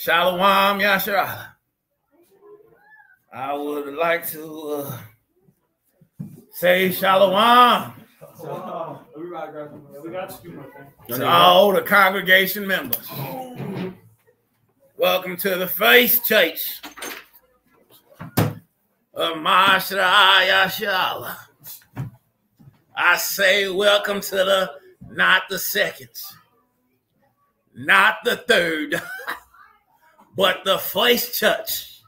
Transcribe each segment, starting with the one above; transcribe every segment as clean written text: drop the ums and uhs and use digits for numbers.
Shalom, Yashara. I would like to say shalom to all the congregation members. Welcome to the Faith Church of Mashra Yashala. I say welcome to the, not the second, not the third, but the Faith Church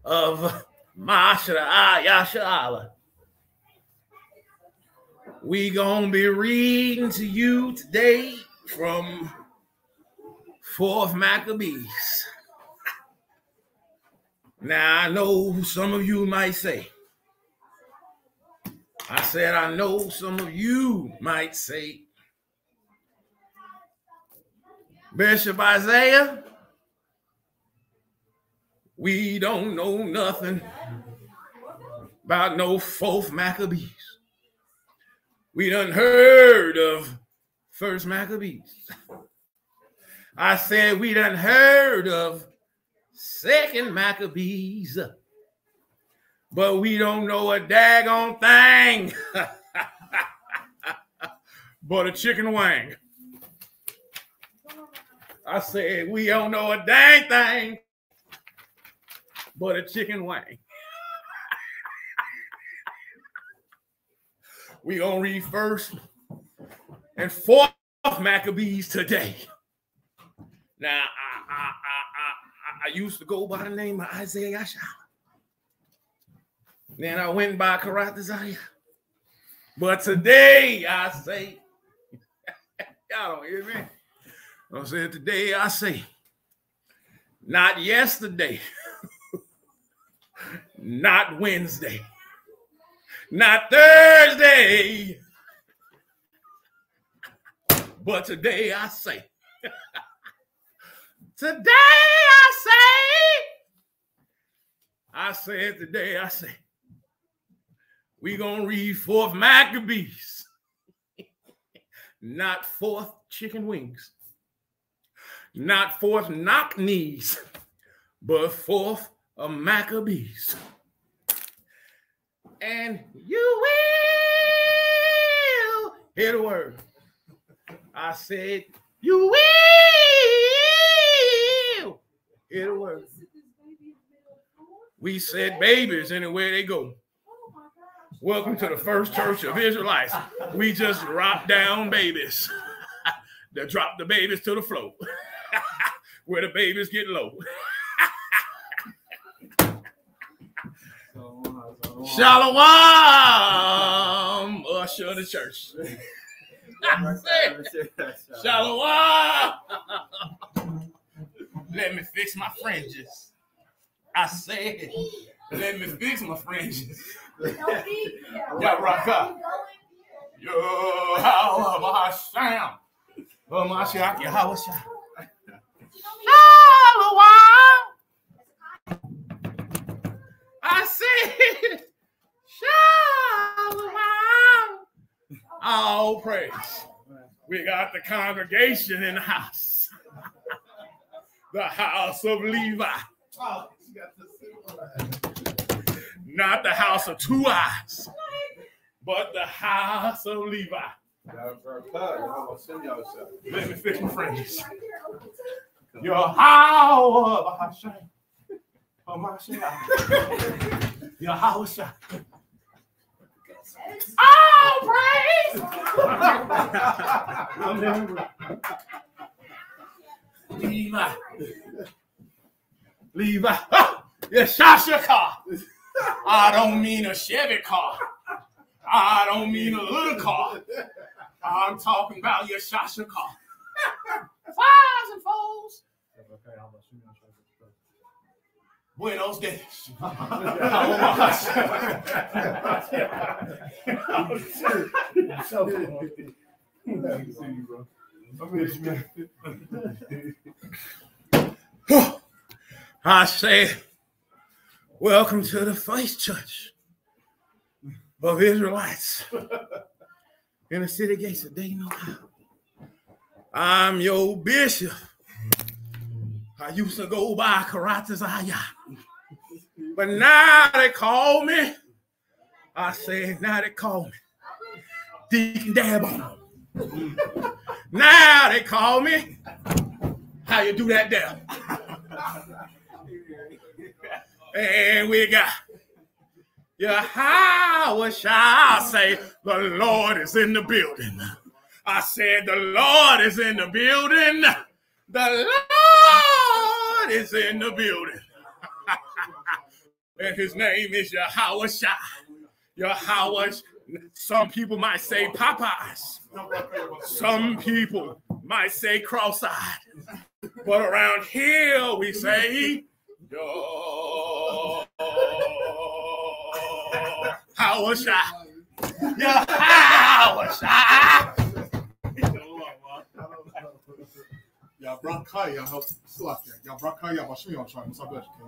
of Mashra Yashala. We gonna be reading to you today from 4th Maccabees. Now, I know some of you might say, I know some of you might say, Bishop Isaiah, we don't know nothing about no 4th Maccabees. We done heard of 1st Maccabees. I said we done heard of 2nd Maccabees, but we don't know a daggone thing but a chicken wing. I said we don't know a dang thing but a chicken wing. We gonna read 1st and 4th Maccabees today. Now, I used to go by the name of Isaiah Yasha. Then I went by Karatazaya. But today I say, y'all don't hear me? I said today I say, not yesterday, not Wednesday, not Thursday, but today I say, today I said today I say, we gonna read 4th Maccabees, not 4th chicken wings, not 4th knock knees, but 4th of Maccabees. And you will hear the word. I said, you will hear the word. We said babies anywhere they go. Welcome to the First Church of Israelites. We just drop down babies. They drop the babies to the floor where the babies get low. Shalom, usher of the church. Shalom. Let me fix my fringes. I said, let me fix my fringes. Yeah, rock up. Yo, how about Hashem? Oh, my shaki, how was Shalom. I said, Shalom. All praise. We got the congregation in the house. The house of Levi. Not the house of 2 eyes, but the house of Levi. Let me fix my friends. Your house of Hashem. Oh, my shot. Your house shot. Oh, praise! Levi. Oh, your Shasha car. I don't mean a Chevy car. I don't mean a little car. I'm talking about your Shasha car. 5s and 4s. Buenos days. I say, welcome to the Faith Church of Israelites in the city gates of Dayton, Ohio. I'm your bishop, I used to go by Karatazaya. But now they call me. I said, now they call me Deacon Dab on them. Now they call me. How you do that there? And we got how shall I say the Lord is in the building. I said the Lord is in the building. The Lord is in the building. And his name is Yahweh Shai. Yahweh. Some people might say Popeyes. Some people might say cross-eyed. But around here we say Yahweh Shai. Yahweh Shai.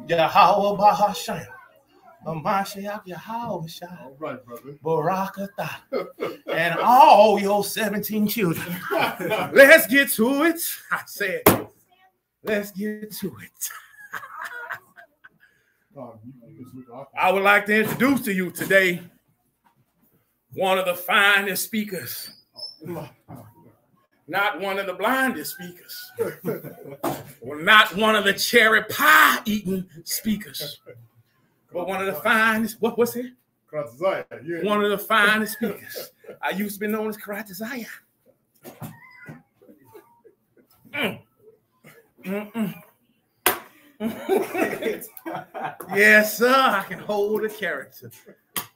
Yahweh Bahashai. Yahweh Shai. All right, brother. Barakatah. And all your 17 children. Let's get to it. I said, let's get to it. I would like to introduce to you today one of the finest speakers. Not one of the blindest speakers. Well, not one of the cherry pie eating speakers. But one of the finest, what's it? Yeah. One of the finest speakers. I used to be known as Karatazaya. Yes, sir, I can hold a character.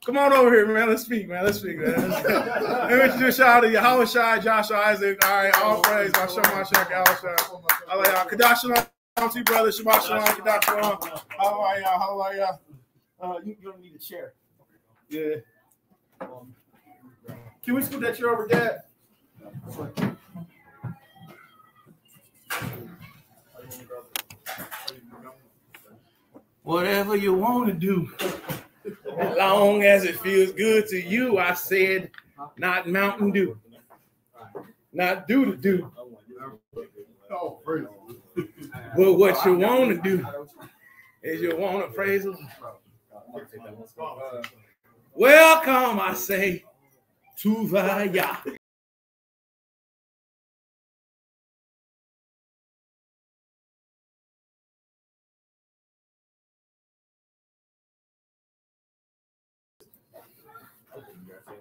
Come on over here, man. Let's speak, man. Let's speak, man. Let me introduce y'all to Yahweh Shai, Joshua Isaac. All right, all praise. Mashiach, Yahweh Shai. Hallelujah. Kadosh Shalom to you, brother. Shabbat Shalom. Kadosh Shalom. Hallelujah. Hallelujah. You don't need a chair. Yeah. Can we scoot that chair over, Dad? Whatever you want to do, as long as it feels good to you. I said, not Mountain Dew, not do. But what you want to do is you want to praise the Lord. Welcome, I say, to Vaya.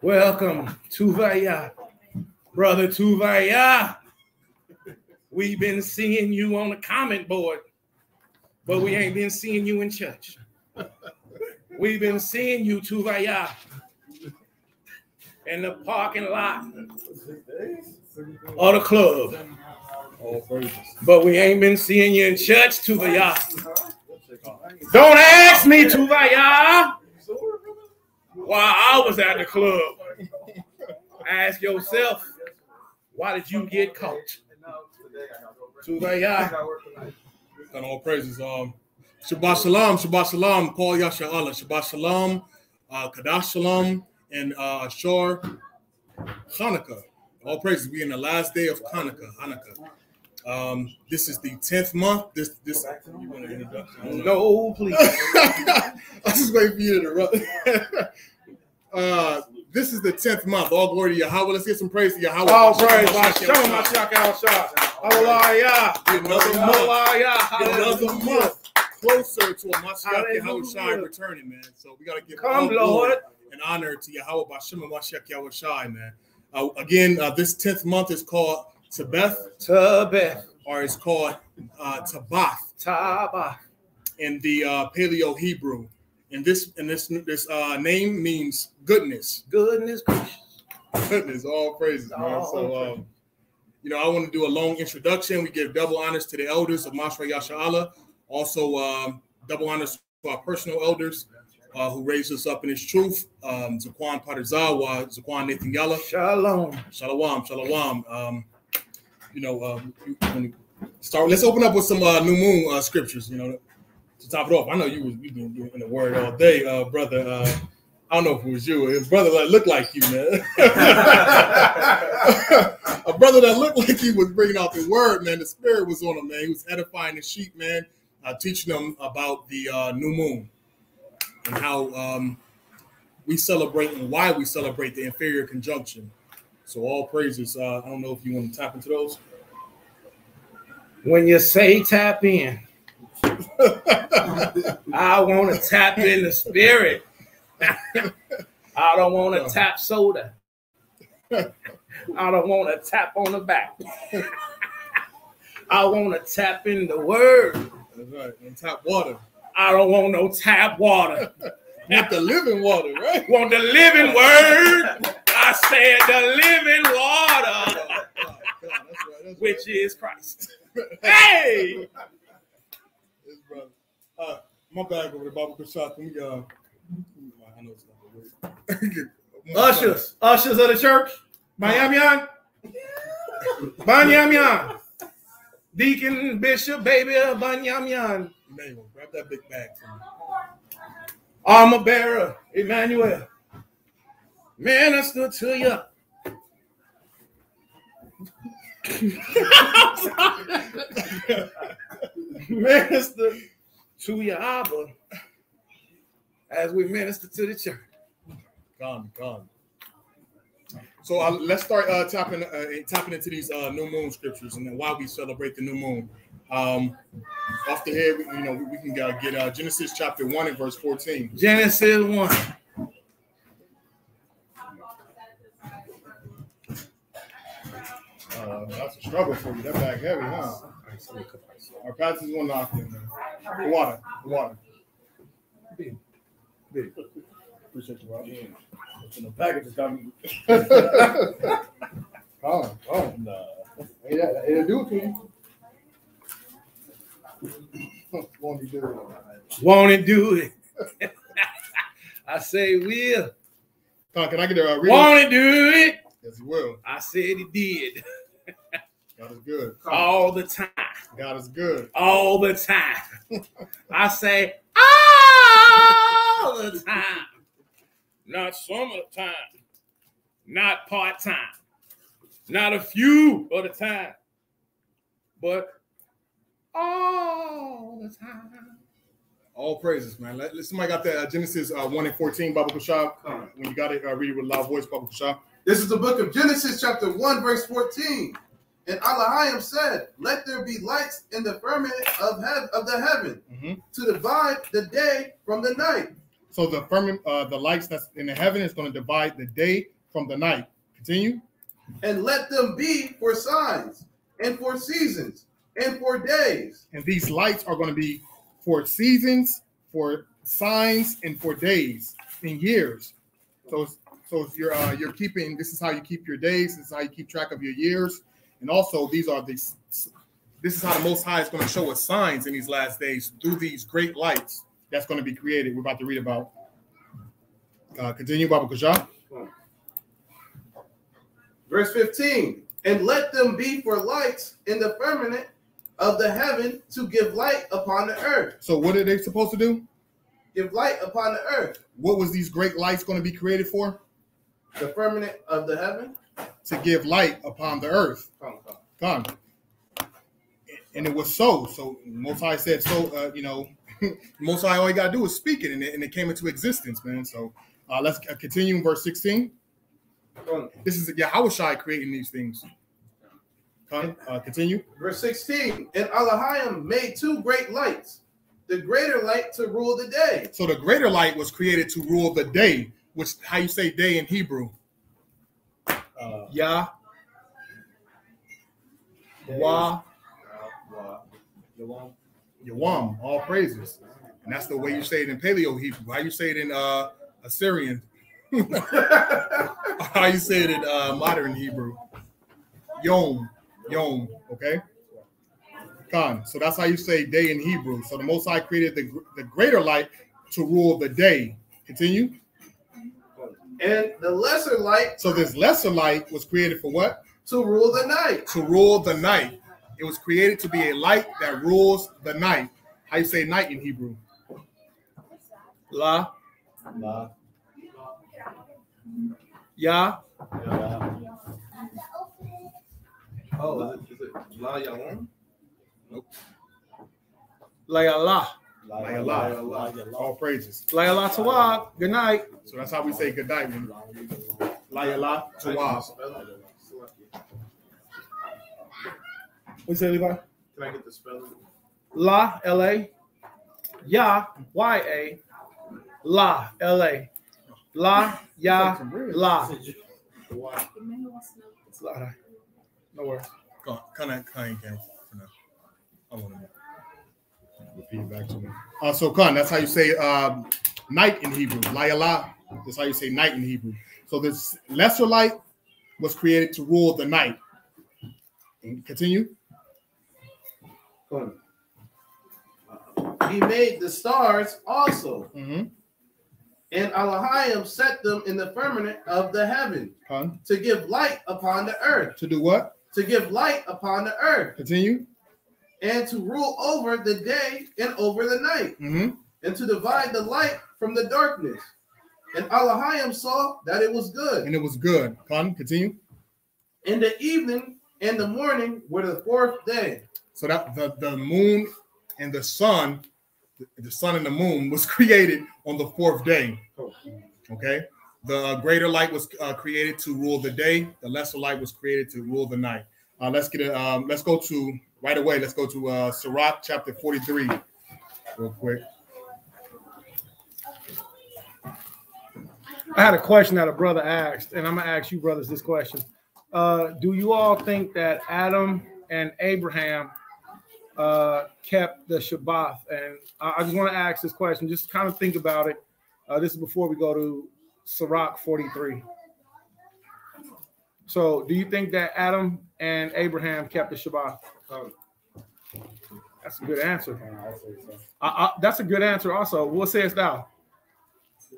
Welcome, Tuvaya, brother Tuvaya. We've been seeing you on the comment board, but we ain't been seeing you in church. We've been seeing you, Tuvaya, in the parking lot or the club. But we ain't been seeing you in church, Tuvaya. Don't ask me, Tuvaya, while I was at the club. Ask yourself, why did you get caught? Tuvaya. And all praises. Shabbat Shalom, Paul Yasha Allah. Shabbat Shalom, Kadosh Shalom, and Ashar Hanukkah. All praises. We in the last day of Hanukkah. This is the 10th month. This you want an introduction? No, please. I just wait for you to interrupt. This is the 10th month. All glory to Yahweh. Let's get some praise to Yahweh. All praise. Hallelujah. Another month closer to a Mashiach Yahweh Shai returning, man. So we got to give all glory and honor to Yahweh Bashem and Mashiach Yahweh Shai, man. Again, this 10th month is called Tebeth, or it's called Tabath in the Paleo Hebrew. And this name means goodness. Goodness. All praises, man. So, I want to do a long introduction. We give double honors to the elders of Mashra Yasha'Allah. Also, double honors to our personal elders who raised us up in his truth. Zaquan Paterzawa, Zaquan Nathan Yalla. Shalom. Let's open up with some new moon scriptures, to top it off. I know you've been in the word all day, brother. I don't know if it was you. His brother looked like you, man. a brother that looked like he was bringing out the word, man. The spirit was on him, man. He was edifying the sheep, man, teaching them about the new moon and how we celebrate and why we celebrate the inferior conjunction. So all praises. I don't know if you want to tap into those. When you say tap in, I want to tap in the spirit. I don't want to tap soda. I don't want to tap on the back. I want to tap in the word. That's right. And tap water. I don't want no tap water. Want the living water, right? Want the living word. I said the living water, That's which is Christ. Hey! Yes, brother. My bag over the Bible shop. I know it's not the way. Ushers of the church. Banyamian. Banyamian. Deacon, Bishop, baby, Banyamian. Emmanuel, grab that big bag for me. Armor bearer, Emmanuel. Minister to you. Minister to your Abba as we minister to the church. Gone. So let's start tapping into these new moon scriptures and then why we celebrate the new moon. Off the head, we can get Genesis chapter 1 and verse 14. Genesis 1. That's a struggle for you. That bag heavy, huh? Our pastor's gonna knock in there. The water. Big. Appreciate you, Rob. The package is coming. Oh. It'll do it to you. Won't he do it? Won't it do it? I say will. Can I get a reading? Won't it do it? Yes, he will. I said he did. God is good. All the time. God is good. All the time. I say all the time. Not summertime. Not part-time. Not a few of the time. But all the time. All praises, man. Somebody got that Genesis 1 and 14, Baba Kushab. When you got it, read it with a loud voice, Baba Kushab. This is the book of Genesis, chapter 1, verse 14. And Elohim said, let there be lights in the firmament of the heaven to divide the day from the night. So the firmament, the lights that's in the heaven is going to divide the day from the night. Continue. And let them be for signs and for seasons and for days. And these lights are going to be for seasons, for signs, and for days and years. So you're keeping. This is how you keep your days. This is how you keep track of your years. And also, this is how the Most High is going to show us signs in these last days through these great lights that's going to be created. We're about to read about. Continue, Baba Kushab. Verse 15. And let them be for lights in the firmament of the heaven to give light upon the earth. So what are they supposed to do? Give light upon the earth. What was these great lights going to be created for? The firmament of the heaven. To give light upon the earth. Come. And it was so. So Most High said so, Most High, all you got to do is speak it, and it came into existence, man. So let's continue in verse 16. This is Yahushua creating these things. Continue. Verse 16. And Elohim made two great lights, the greater light to rule the day. So the greater light was created to rule the day, which how you say day in Hebrew? Yah. Wah. Yawam. All praises. And that's the way you say it in Paleo Hebrew. How you say it in Assyrian? How you say it in modern Hebrew? Yom. Okay. Khan. So that's how you say day in Hebrew. So the Most High created the greater light to rule the day. Continue. And the lesser light. So this lesser light was created for what? To rule the night. To rule the night. It was created to be a light that rules the night. How you say night in Hebrew? La. Yah. Oh, is it La Yalon? Nope. Layala. Layala. All praises. Layala Tawab. Good night. So that's how we say good night. Layala Tawab. What you say, Levi? Can I get the spelling? La, L-A. Ya, Y-A. La, L-A. La, ya, la. No worries. Kind of came for now. I want to repeat back to me. So, Khan, that's how you say night in Hebrew. Layala. That's how you say night in Hebrew. So this lesser light was created to rule the night. Continue. He made the stars also. Mm-hmm. And Elohim set them in the firmament of the heaven to give light upon the earth. To do what? To give light upon the earth. Continue. And to rule over the day and over the night. Mm-hmm. And to divide the light from the darkness. And Elohim saw that it was good. And it was good. Continue. And the evening and the morning were the fourth day. So that the moon and the sun and the moon was created on the fourth day. Okay. The greater light was created to rule the day. The lesser light was created to rule the night. Let's go to right away. Let's go to Sirach chapter 43 real quick. I had a question that a brother asked, and I'm going to ask you brothers this question. Do you all think that Adam and Abraham kept the Shabbat? And I just want to ask this question. Just kind of think about it. This is before we go to Sirach 43. So do you think that Adam and Abraham kept the Shabbat? That's a good answer. That's a good answer also. What says thou?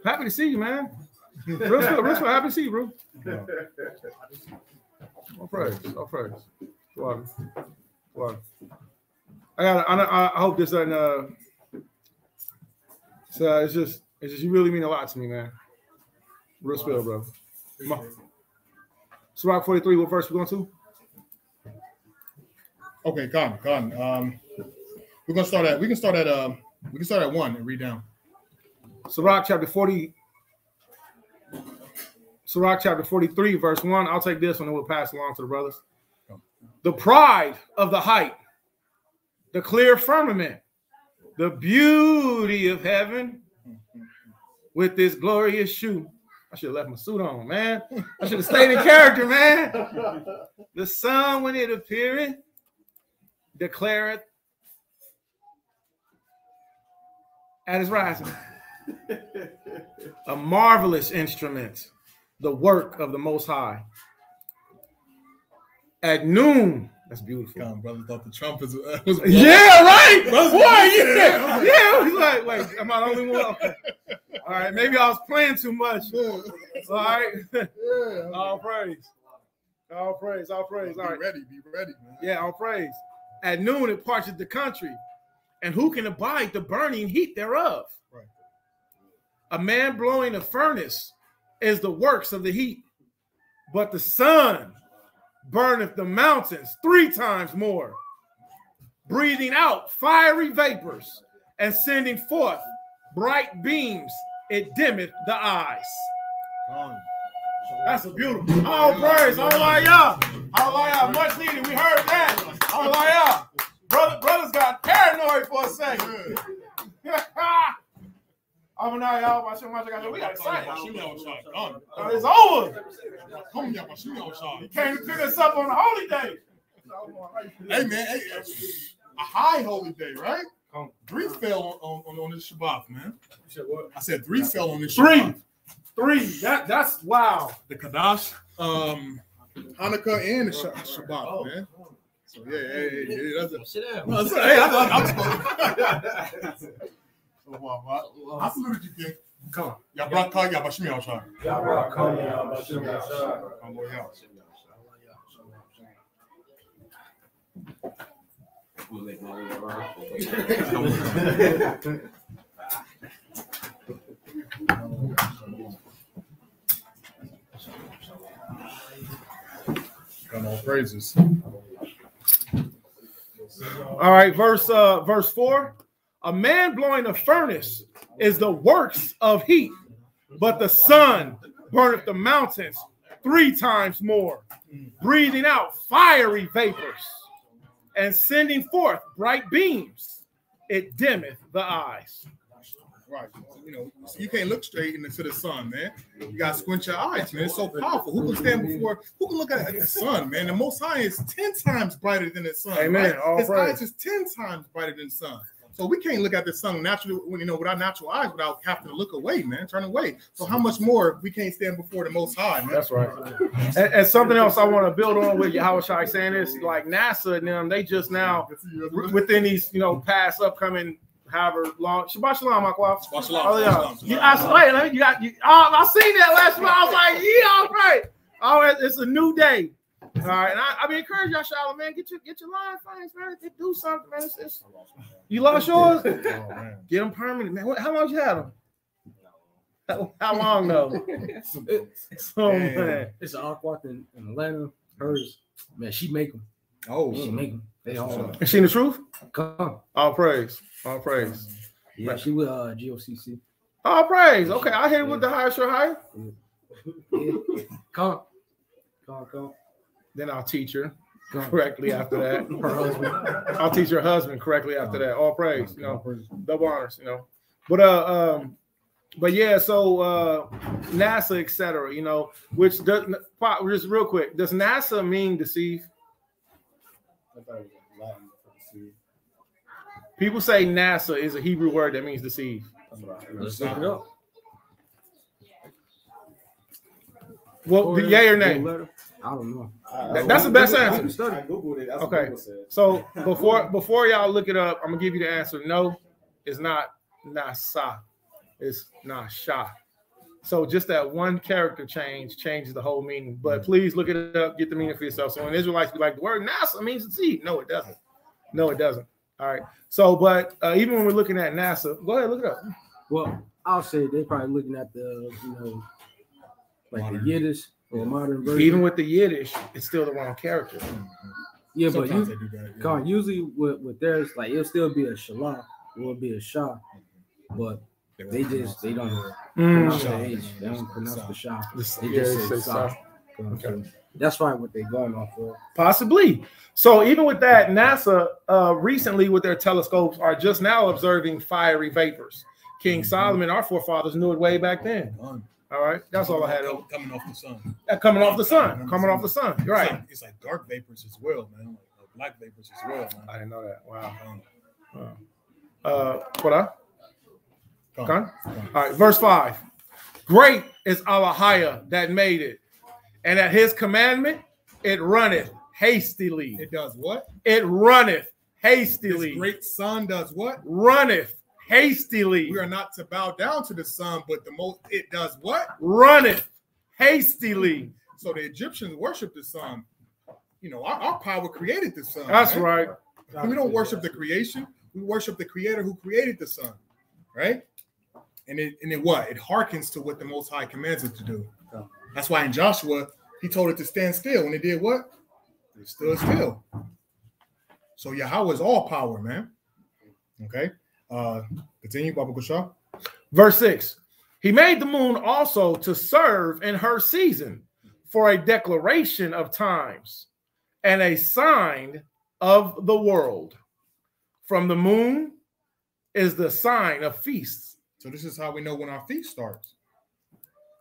Happy to see you, man. Real happy to see you, bro. No. All praise. Welcome. I hope this doesn't. So it's just you really mean a lot to me, man. Real spill, bro. Sirach 43. What verse we going to? Okay, come. We can start at 1 and read down. Sirach chapter 40. Sirach chapter 43, verse 1. I'll take this one and we'll pass along to the brothers. The pride of the height, the clear firmament, the beauty of heaven with this glorious shoe. I should have left my suit on, man. I should have stayed in character, man. The sun, when it appeareth, declareth at its rising. A marvelous instrument, the work of the Most High. At noon, that's beautiful. God, brother thought the trumpets was yeah, right. Boy, yeah. He's like, wait, am I the only one? Okay. All right, maybe I was playing too much. All right. All praise. All right. Be ready, man. Yeah, all praise. At noon, it parches the country, and who can abide the burning heat thereof? Right. A man blowing a furnace is the works of the heat, but the sun burneth the mountains 3 times more, breathing out fiery vapors and sending forth bright beams. It dimmeth the eyes. That's a beautiful. All praise. Hallelujah. Much needed. We heard that. Hallelujah. Brothers got paranoid for a second. We got excited. It's over. You came to pick us up on a holy day. Hey, man. Hey, a high holy day, right? 3 fell on this Shabbat, man. You said what? I said 3 fell on this Shabbat. 3. That's wow. The Kadash, Hanukkah, and the Shabbat, man. So yeah, that's sit down. No, hey, I'm supposed. I saluted you, King. Come on. Y'all brought call y'all Bashmi on shot. Y'all brought call y'all Bashmi on shot. I'm gonna make my way around. Come on, praises. All right, verse 4. A man blowing a furnace is the works of heat, but the sun burneth the mountains 3 times more, breathing out fiery vapors and sending forth bright beams. It dimmeth the eyes. Right. You know, so you can't look straight into the sun, man. You gotta squint your eyes, man. It's so powerful. Who can stand before? Who can look at the sun, man? The Most High is 10 times brighter than the sun. Amen. Right? His eyes is 10 times brighter than the sun. So we can't look at the sun naturally, you know, with our natural eyes without having to look away, man. Turn away. So how much more we can't stand before the Most High, man? That's right. And something else I want to build on with you, how Shai saying this, like NASA and them, they just now within these, you know, past upcoming. However long. Shabbat shalom, my wife. Shabbat shalom. Oh, yeah. I seen that last month. I was like, yeah, all right. Oh, it's a new day. All right. And I be encouraging y'all, Shalom, man. Get your line things, man. Do something, man. You lost yours? Get them permanent, man. How long you had them? How long, though? So, man. It's an aquat in Atlanta. Hers, man, she make them. Oh, she make them. They all. Is she the truth? Come. All praise. All praise. Yeah, she with GOCC. All praise. Okay, I hit it with the higher, sure higher. Yeah. Come. Then I'll teach her correctly after that. Her husband. I'll teach her husband correctly after that. All praise, you know, double honors, you know. But yeah, so NASA, etc. You know, which does just real quick, does NASA mean deceive? People say NASA is a Hebrew word that means deceive. Let's look it up. Well, yay or nay? I don't know. That's the best answer. I googled it. That's Okay. what said. So before y'all look it up, I'm gonna give you the answer. No, it's not NASA. It's Nasha. So just that one character changes the whole meaning. But please look it up, get the meaning for yourself. So when Israelites be like, the word NASA means deceive. No, it doesn't. No, it doesn't. All right. So, but even when we're looking at NASA, go ahead, look it up. Well, I'll say they're probably looking at the, you know, like modern. The Yiddish or modern version. Even with the Yiddish, it's still the wrong character. Yeah, sometimes but usually with theirs, like it'll still be a shalah, or be a shah, but they don't pronounce the H. They don't pronounce the shah. They just say shah. Okay. That's right, what they're going off for. Possibly. So even with that, NASA recently with their telescopes are just now observing fiery vapors. King Solomon, our forefathers, knew it way back then. All right, that's all I had. Coming off the sun. Coming off the sun. Coming off the sun. You're right. It's like dark vapors as well, man. Like black vapors as well, man. I didn't know that. Wow. What up? All right, verse 5. Great is Allahia that made it, and at his commandment it runneth hastily. It does what? It runneth hastily. This great sun does what? Runneth hastily. We are not to bow down to the sun, but it does what? Runneth hastily. So the Egyptians worship the sun. You know, our power created the sun. That's right. We don't worship the creation. We worship the creator who created the sun, right? And it what? It hearkens to what the Most High commands it to do. That's why in Joshua, he told it to stand still. And it did what? It stood still. So Yahweh is all power, man. Okay. Continue, Baba Kushah. Verse 6. He made the moon also to serve in her season for a declaration of times and a sign of the world. From the moon is the sign of feasts. So this is how we know when our feast starts.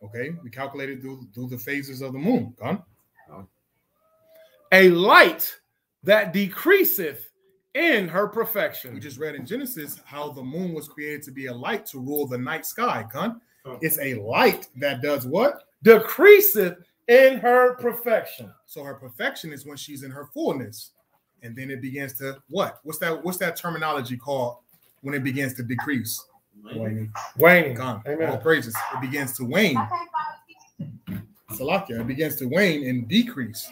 Okay, we calculated through the phases of the moon. Gone. A light that decreaseth in her perfection. We just read in Genesis how the moon was created to be a light to rule the night sky. Gone. It's a light that does what? Decreaseth in her perfection. So her perfection is when she's in her fullness. And then it begins to what? What's that terminology called when it begins to decrease? Waning. Gone. Amen. All praises. It begins to wane. Salakia. It begins to wane and decrease.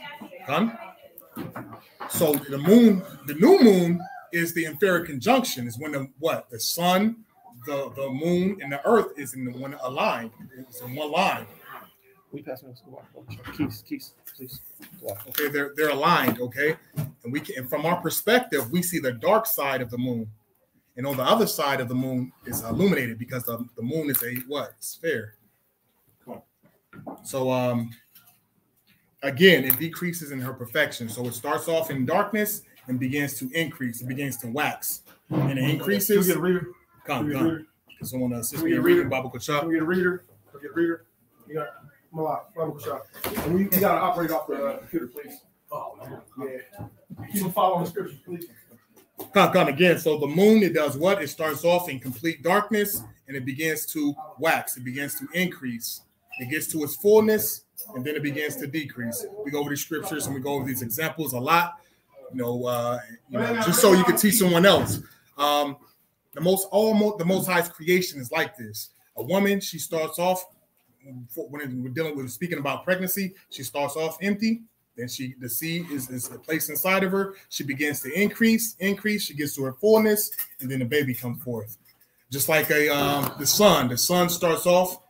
Gone. So the moon, the new moon is the inferior conjunction. Is when the sun, the moon, and the earth is in one line. It's in one line. We pass me keys, please. Okay, they're aligned. Okay, and and from our perspective, we see the dark side of the moon, and on the other side of the moon is illuminated because the moon is a what? Sphere. So again, it decreases in her perfection. So it starts off in darkness and begins to increase. It begins to wax, and it increases. Can we get a reader? Come. Can someone assist me in reading Bible Kashaf? Can we get a reader? You got Bible Kashaf. And we got to operate off the computer, please. Oh, man. Yeah. Keep them following the scriptures, please. Come again. So the moon, it does what? It starts off in complete darkness, and it begins to wax. It begins to increase. It gets to its fullness, and then it begins to decrease. We go over these scriptures and we go over these examples a lot, just so you can teach someone else. The most highest creation is like this. A woman, she starts off when we're dealing with speaking about pregnancy, she starts off empty. Then the seed is placed inside of her. She begins to increase. She gets to her fullness, and then the baby comes forth. Just like the sun. The sun starts off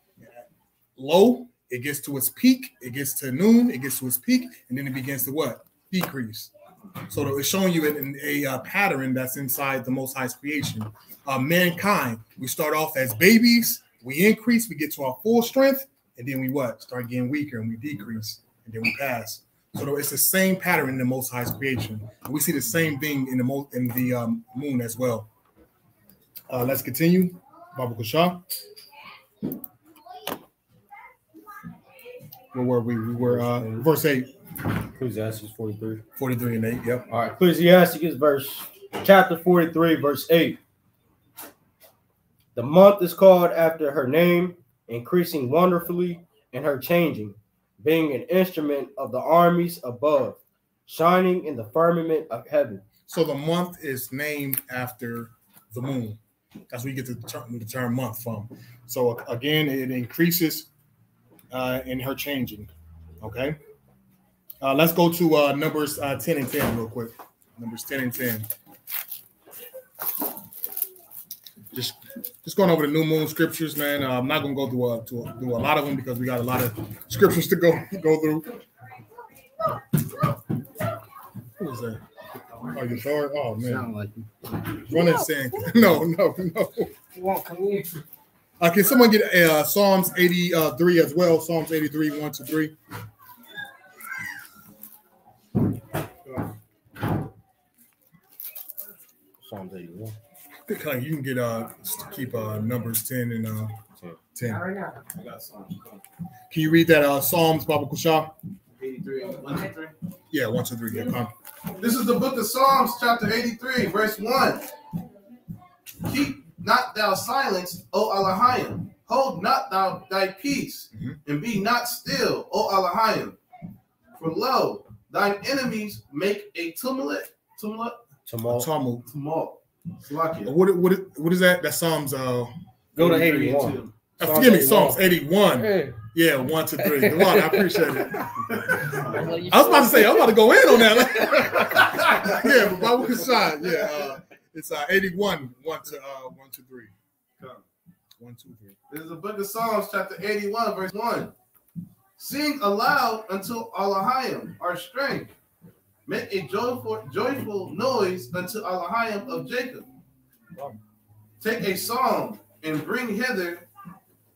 low. It gets to its peak. It gets to noon. It gets to its peak, and then it begins to what? Decrease. So it's showing you in a pattern that's inside the Most High's creation. Mankind, we start off as babies. We increase. We get to our full strength, and then we what? Start getting weaker, and we decrease, and then we pass. So it's the same pattern in the Most High's creation. And we see the same thing in the moon as well. Let's continue. Bible Kashaf. Where were we? We were verse 8. Ecclesiastes 43. 43 and 8, yep. All right. Ecclesiastes chapter 43, verse 8. The month is called after her name, increasing wonderfully, and her changing, being an instrument of the armies above, shining in the firmament of heaven. So the month is named after the moon. That's where you get the term month from. So again, it increases in her changing. Okay. Let's go to Numbers 10 and 10 real quick. Numbers 10 and 10. Just going over the new moon scriptures, man. I'm not going to go through a lot of them because we got a lot of scriptures to go through. Who is that? Oh, you sorry? Oh, man. Sound like Running saying, no. Can someone get Psalms 83 as well? Psalms 83, 1-3. Psalms 81. You can get keep Numbers 10 and 10. Right now. I got Psalms. Can you read that Psalms, Bible Kashaf? 83, 1-3. Yeah, 1-3. Yeah, come. This is the book of Psalms, chapter 83, verse 1. Keep not thou silence, O Elohim. Hold not thou thy peace, and be not still, O Elohim. For lo, thine enemies make a tumult. What is that? That Psalms. Go to 81. Forgive me, Psalms 81. Hey. Yeah, 1-3. Come on, I appreciate it. I was about to say, I'm about to go in on that. Yeah, but Bible Kashaf. Yeah, it's 81, 1-3. 1, 2, 3. This is the book of Psalms, chapter 81, verse 1. Sing aloud unto Elohim, our strength. Make a joyful noise unto Elohim of Jacob. Take a psalm and bring hither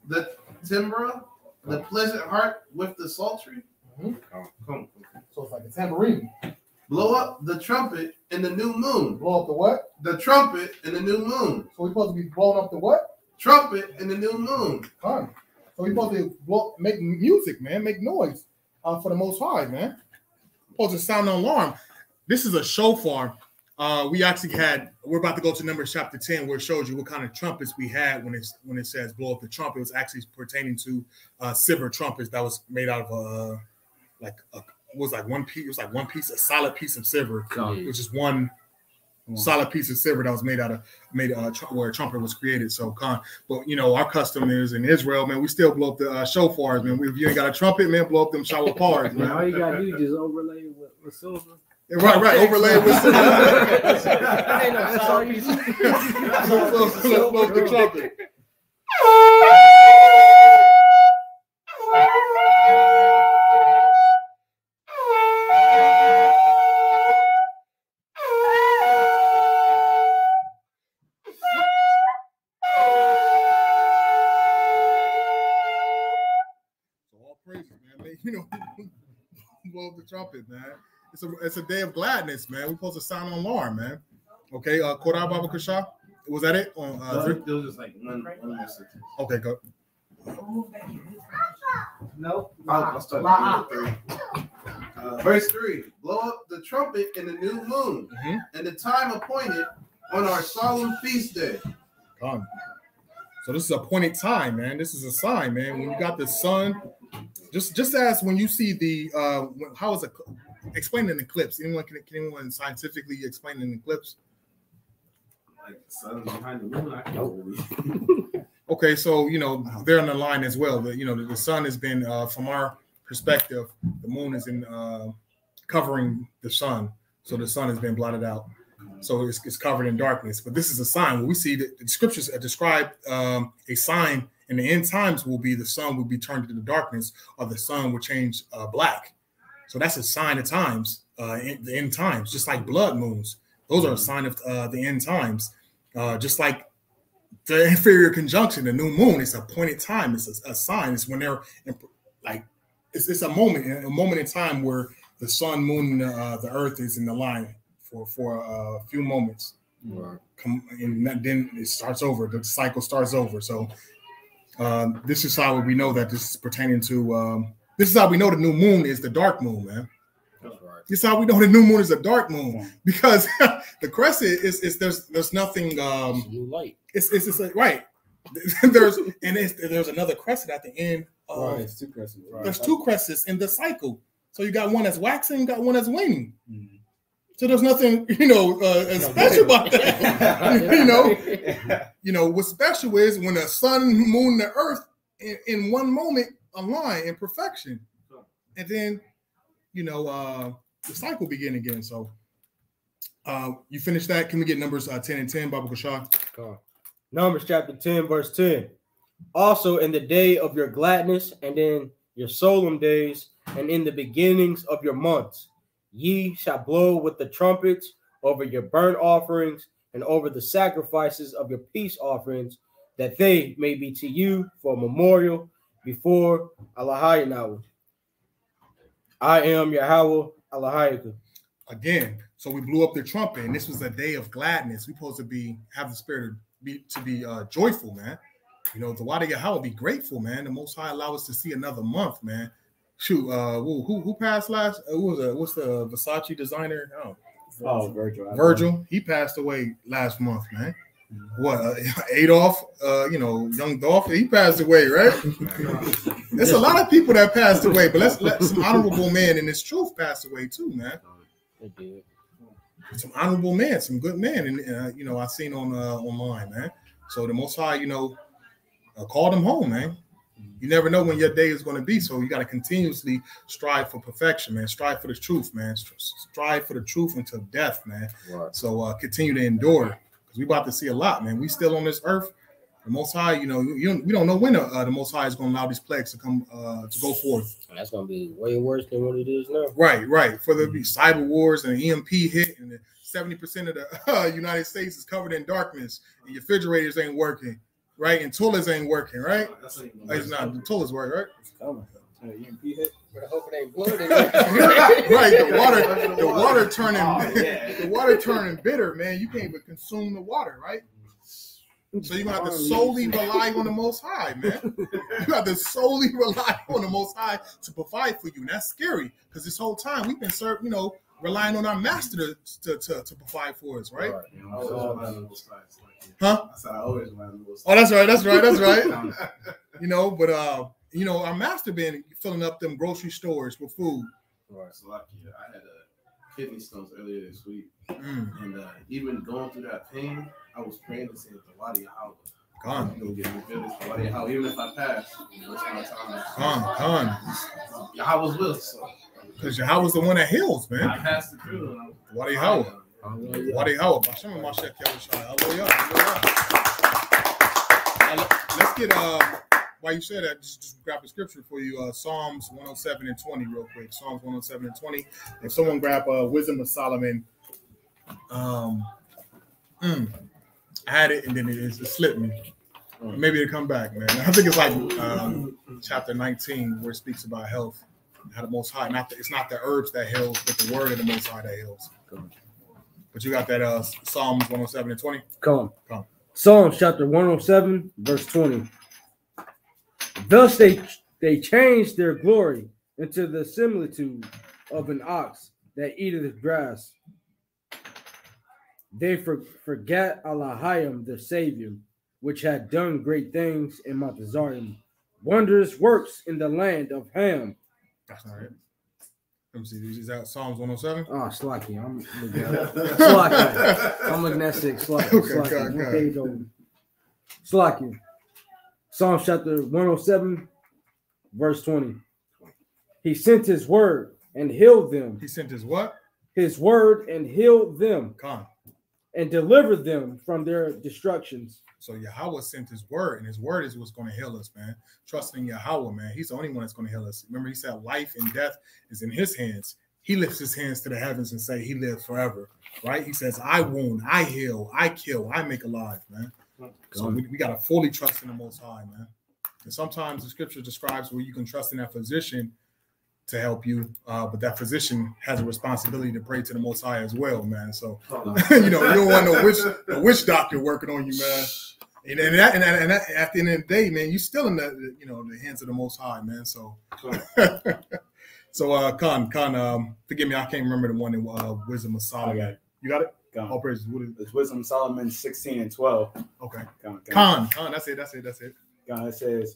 the timbrel, the pleasant harp with the psaltery. Come. So it's like a tambourine. Blow up the trumpet in the new moon. Blow up the what? The trumpet in the new moon. So we're supposed to be blowing up the what? Trumpet in the new moon. So we're supposed to make music, man, make noise for the Most High, man. Supposed to sound an alarm. This is a shofar. We're about to go to Numbers chapter 10, where it shows you what kind of trumpets we had when it says blow up the trumpet. It was actually pertaining to silver trumpets that was made out of one piece. It was like one piece, a solid piece of silver. It was just one solid piece of silver that was made where a trumpet was created. So, but our custom is in Israel, man. We still blow up the shofars, man. If you ain't got a trumpet, man, blow up them shofars, man. All you gotta do is just overlay it with silver. Right. Overlay it with silver. That's all you do. Blow up the trumpet. blow up the trumpet, man. It's a day of gladness, man. We're supposed to sound an alarm, man. Okay, Korah Baba Kasha, was that it? It was just like one message. Okay, go. Nope. I'll start at 3. Verse 3. Blow up the trumpet in the new moon, and the time appointed on our solemn feast day. Come. So this is appointed time, man. This is a sign, man. When you got the sun, just as when you see the how is it explain an eclipse? Can anyone scientifically explain an eclipse? Like the sun behind the moon, I can't believe. Okay, so they're on the line as well. The sun has been from our perspective, the moon is in covering the sun, so the sun has been blotted out. So it's covered in darkness. But this is a sign. When we see that the scriptures describe a sign in the end times will be the sun will be turned into darkness, or the sun will change black. So that's a sign of times, in the end times, just like blood moons. Those are a sign of the end times. Just like the inferior conjunction, the new moon, it's appointed time. It's a sign. It's when they're like it's a moment in time where the sun, moon, the earth is in the line for a few moments. Right. And then it starts over. The cycle starts over. So this is how we know that this is pertaining to. This is how we know the new moon is the dark moon, man. That's right. This is how we know the new moon is a dark moon, because the crescent is there's nothing. New light. It's like, right. there's another crescent at the end. Right, it's 2 crescents. Right. There's 2 crescents in the cycle. So you got one that's waxing, you got one that's waning. Mm-hmm. So there's nothing, special about that. What's special is when the sun, moon, and the earth in one moment align in perfection, and then the cycle begin again. So you finish that. Can we get Numbers 10 and 10, Baba Kashar? Numbers chapter 10, verse 10. Also in the day of your gladness, and in your solemn days, and in the beginnings of your months, ye shall blow with the trumpets over your burnt offerings and over the sacrifices of your peace offerings, that they may be to you for a memorial before Allahayanahu. I am Yahweh Allahayaka. Again, so we blew up the trumpet, and this was a day of gladness. We're supposed to have the spirit to be joyful, man. The Wadi Yahweh be grateful, man. The Most High allow us to see another month, man. Shoot, who passed last? Who was it? What's the Versace designer? Virgil. Virgil. He passed away last month, man. What? Adolf, young Dolph. He passed away, right? There's a lot of people that passed away, but let's let some honorable men in this truth pass away too, man. They did. Some honorable men, some good men, and I seen on online, man. So the Most High, called them home, man. You never know when your day is going to be, so you got to continuously strive for perfection, man. Strive for the truth, man. Strive for the truth until death, man. Right. So continue to endure, because we about to see a lot, man. We still on this earth. The Most High, we don't know when the Most High is going to allow these plagues to come to go forth. That's going to be way worse than what it is now. Right. For there to be cyber wars and an EMP hit, and 70% of the United States is covered in darkness, and your refrigerators ain't working. Right, and toilets ain't working, right? It's not. The toilets work, right? It's coming. EMP hit. But I hope it ain't blood. Right, the water turning bitter, man. You can't even consume the water, right? So you're gonna have to solely rely on the Most High, man. You have to solely rely on the Most High to provide for you. And that's scary, because this whole time we've been relying on our master to provide for us, right? Huh? I said I always rely on the Most High. Oh, that's right. But our master been filling up them grocery stores with food. Right. So lucky. I had kidney stones earlier this week, and even going through that pain, I was praying to say the Wadi Yahweh. Con. You'll get me finished. The Wadi Yahweh, even if I pass, it's my time. Con. Yahweh's will. So. Because Yahweh's the one that heals, man. I passed it through. Wadi Yahweh. Wadi Yahweh. Let's get while you said that, just grab a scripture for you. Psalms 107 and 20 real quick. Psalms 107 and 20. If someone grab Wisdom of Solomon, I had it and then it slipped me. Maybe it'll come back, man. I think it's like chapter 19 where it speaks about health. How the Most High, it's not the herbs that heals, but the word of the Most High that heals. But you got that Psalms 107 and 20. Come. Psalms chapter 107, verse 20. Thus they changed their glory into the similitude of an ox that eateth grass. They forget Allahayim, their Savior, which had done great things in Mount Zion, wondrous works in the land of Ham. That's not it. Let me see. Is that Psalms 107? Oh, Slacky. I'm looking at Slacky. I'm looking at 6. Slacky. Okay, One page over. Slacky. Psalms chapter 107, verse 20. He sent his word and healed them. He sent his what? His word and healed them. Con. And delivered them from their destructions. So Yahweh sent his word, and his word is what's going to heal us, man. Trusting Yahweh, man. He's the only one that's going to heal us. Remember, he said life and death is in his hands. He lifts his hands to the heavens and say he lives forever, right? He says, I wound, I heal, I kill, I make alive, man. So we got to fully trust in the Most High, man. And sometimes the scripture describes where you can trust in that physician to help you, but that physician has a responsibility to pray to the Most High as well, man. So you don't want no witch doctor working on you, man. And at the end of the day, man, you still in the hands of the Most High, man. So so Khan, forgive me, I can't remember the one in Wisdom of Solomon. You got it? All praises. It's Wisdom of Solomon 16 and 12. Okay. Khan, that's it. God, it says,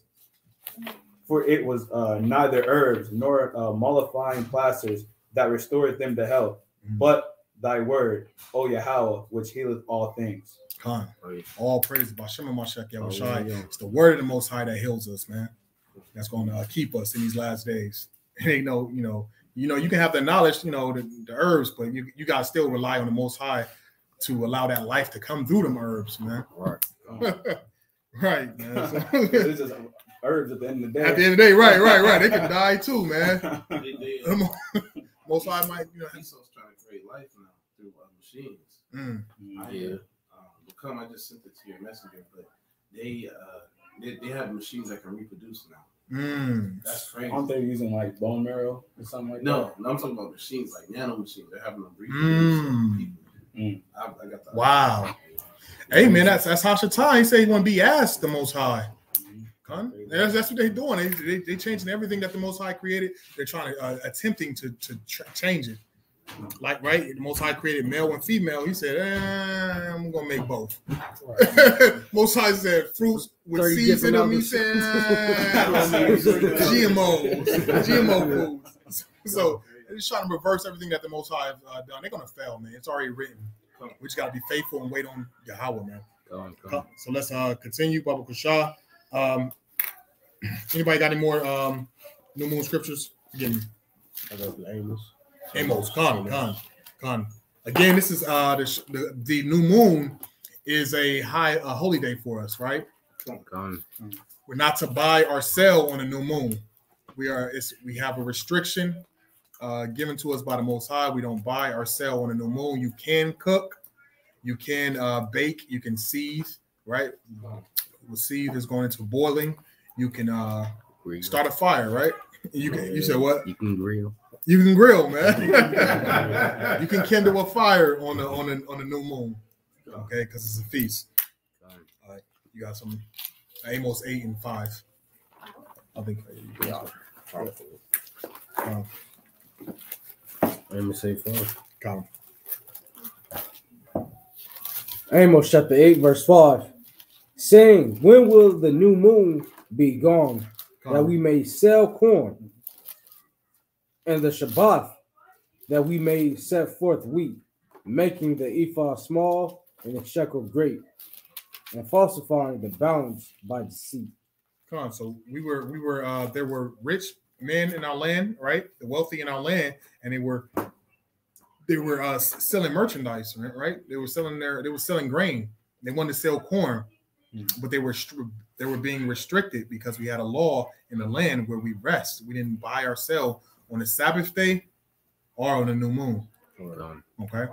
for it was neither herbs nor mollifying plasters that restored them to health, but thy word, O Yahweh, which healeth all things. Khan, all praise by Shema Mashak Yahushai. It's the word of the Most High that heals us, man. That's going to keep us in these last days. It ain't you can have the knowledge, the herbs, but you got to still rely on the Most High to allow that life to come through them herbs, man. Right. Right, man. So, it's just herbs at the end of the day. At the end of the day, right. They can die too, man. Most High might, He's trying to create life now through machines. I just sent it to your messenger, but they have machines that can reproduce now. That's crazy. Aren't they using like bone marrow or something like that? No, I'm talking about machines like nano machines. They're having them reproduce people. I got that. Wow. Hey man, that's Hashatai. He said he want to be asked the Most High. That's what they're doing. They changing everything that the Most High created. They're trying to attempting to change it. Like, right, the Most High created male and female. He said, I'm gonna make both. Most High said fruits with seeds in them. He said GMO foods. So they're just trying to reverse everything that the Most High have done. They're gonna fail, man. It's already written. We just gotta be faithful and wait on Yahweh, man. So let's continue. Baba Kushah. Anybody got any more new moon scriptures? Forgive me. I got the Amos, Khan. Again, this is the new moon is a holy day for us, right? We're not to buy or sell on a new moon. We have a restriction given to us by the Most High. We don't buy or sell on a new moon. You can cook, you can bake, you can seethe, right? The seethe is going into boiling. You can start a fire, right? You said what? You can grill. You can grill, man. You can kindle a fire on the new moon, okay? Because it's a feast. All right, you got some Amos 8 and 5. I think. Amos 8:5. Come. Amos chapter 8, verse 5. Saying, when will the new moon be gone, that we may sell corn, and the Shabbat, that we may set forth wheat, making the ephah small and the shekel great, and falsifying the balance by deceit. Come on, so we were there were rich men in our land, right? The wealthy in our land, and they were selling merchandise, right? They were selling grain. They wanted to sell corn, but they were being restricted because we had a law in the land where we rest. We didn't buy or sell on the Sabbath day or on the new moon. Okay.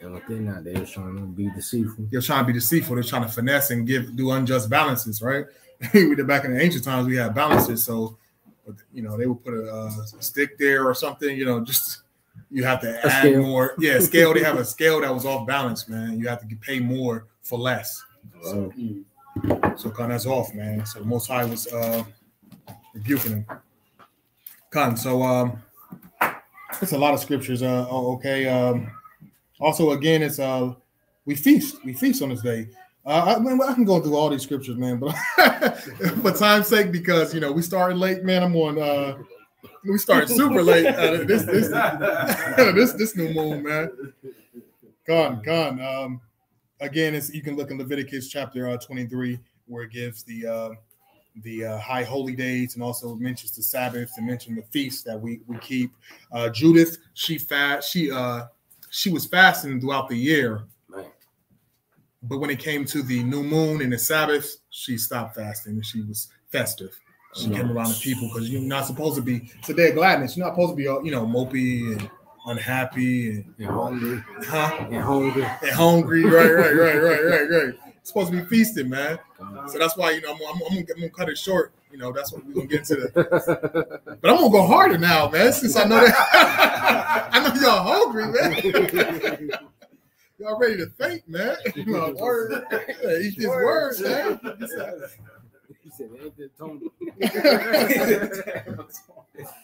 And within that, they're trying to be deceitful. They're trying to be deceitful. They're trying to finesse and do unjust balances, right? We did back in the ancient times, we had balances. So but they would put a stick there or something. Just you have to add more. Yeah, scale. They have a scale that was off balance, man. You have to pay more for less. So that's off, man. So the Most High was rebuking him. So it's a lot of scriptures. Also, again, it's we feast on this day. I can go through all these scriptures, man, but for time's sake, because we started late, man. I'm on. We started super late. This new moon, man. Gone. Again, you can look in Leviticus chapter 23, where it gives the high holy days, and also mentions the Sabbath and mentions the feasts that we keep. Judith, she was fasting throughout the year, but when it came to the new moon and the Sabbath, she stopped fasting and she was festive. She came around the people because you're not supposed to be. It's a day of gladness. You're not supposed to be, mopey and unhappy and hungry. And hungry. Right. You're supposed to be feasting, man. So that's why I'm gonna cut it short. That's what we're gonna get into. But I'm gonna go harder now, man. Since I know that I know y'all hungry, man. Y'all ready to faint, man. Eat this word,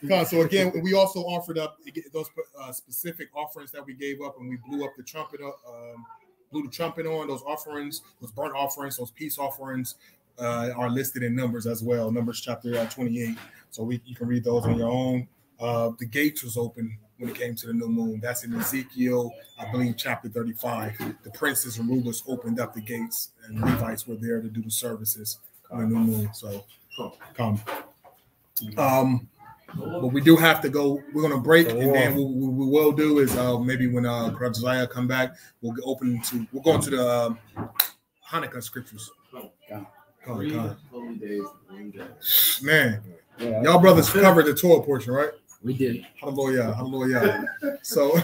man. So again, we also offered up those specific offerings that we gave up, and we blew the trumpet on those offerings, those burnt offerings, those peace offerings are listed in Numbers as well. Numbers chapter 28. So you can read those on your own. The gates was open when it came to the new moon. That's in Ezekiel, I believe, chapter 35. The princes and rulers opened up the gates, and Levites were there to do the services on the new moon. So come. But we do have to go. We're going to break, and then what we will do is maybe when Josiah come back, we'll go into the Hanukkah scriptures. Man, y'all brothers covered the Torah portion, right? We did. Hallelujah. So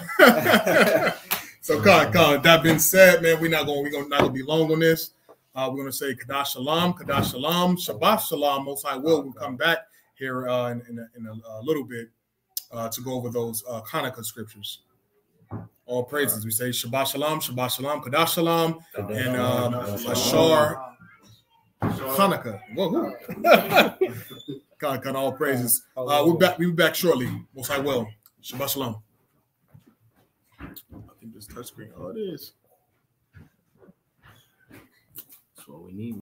God. That being said, man, we're not gonna be long on this. We're gonna say Kadash Shalom, Shabbat Shalom. Most High will come back here in a little bit to go over those Hanukkah scriptures. All praises. We say Shabbat Shalom, Kadash Shalom, and Ashar Hanukkah. Whoa. God, all praises. We'll be back shortly. Most High will. Shabbat Shalom. I think this touchscreen. Oh, it is. That's what we need.